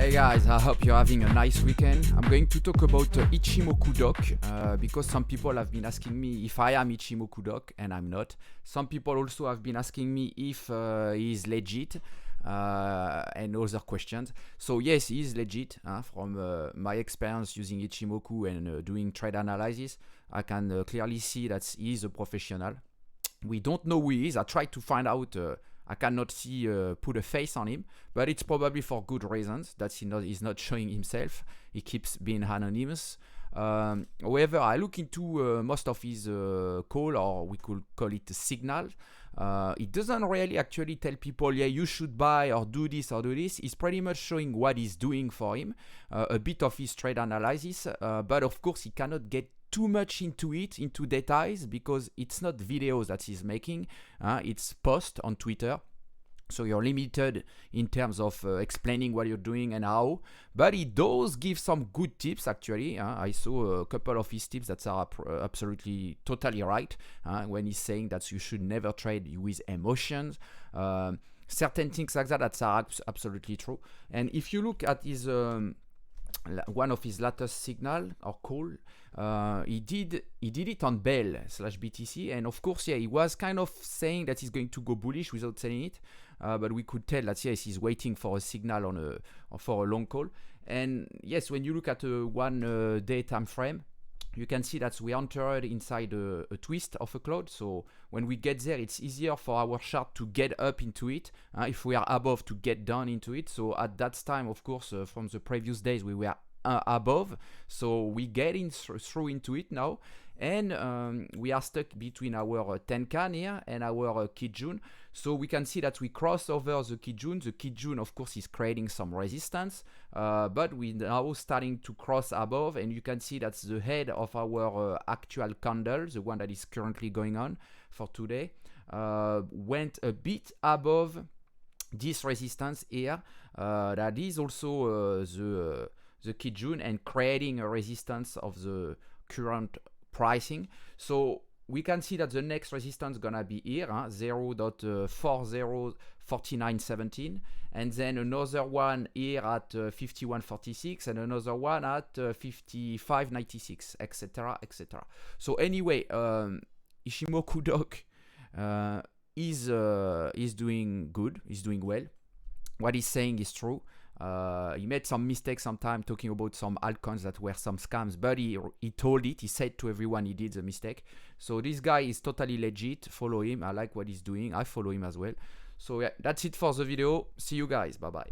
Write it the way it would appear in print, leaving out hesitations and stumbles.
Hey guys, I hope you're having a nice weekend. I'm going to talk about Ichimoku Doc because some people have been asking me if I am Ichimoku Doc, and I'm not. Some people also have been asking me if he's legit and other questions. So yes, he is legit. From my experience using Ichimoku and doing trade analysis, I can clearly see that he is a professional. We don't know who he is. I tried to find out. I cannot see put a face on him, but it's probably for good reasons that he's not showing himself. He keeps being anonymous. However, I look into most of his call, or we could call it a signal. It doesn't really actually tell people, yeah, you should buy or do this or do this. He's pretty much showing what he's doing for him, a bit of his trade analysis, but of course he cannot get too much into details, because it's not videos that he's making, it's posts on Twitter. So you're limited in terms of explaining what you're doing and how, but he does give some good tips actually. I saw a couple of his tips that are absolutely totally right, when he's saying that you should never trade with emotions. Certain things like that are absolutely true. And if you look at his one of his latest signal or call, he did it on Bell/BTC, and of course, yeah, he was kind of saying that he's going to go bullish without saying it, but we could tell that yes, he's waiting for a signal for a long call. And yes, when you look at a 1 day time frame, you can see that we entered inside a twist of a cloud. So when we get there, it's easier for our chart to get up into it. If we are above, to get down into it. So at that time, of course, from the previous days, we were above. So we get through into it now. And we are stuck between our Tenkan here and our Kijun. So we can see that we cross over the Kijun. The Kijun, of course, is creating some resistance, but we now starting to cross above, and you can see that's the head of our actual candle, the one that is currently going on for today, went a bit above this resistance here. That is also the Kijun, and creating a resistance of the current pricing. So we can see that the next resistance gonna be here, 0.404917, and then another one here at 5146, and another one at 5596, etc., etc. So anyway, Ichimoku Doc is doing good. He's doing well. What he's saying is true. He made some mistakes sometime talking about some altcoins that were some scams, but he said to everyone he did the mistake. So this guy is totally legit. Follow him. I like what he's doing. I follow him as well. So yeah, that's it for the video. See you guys. Bye bye.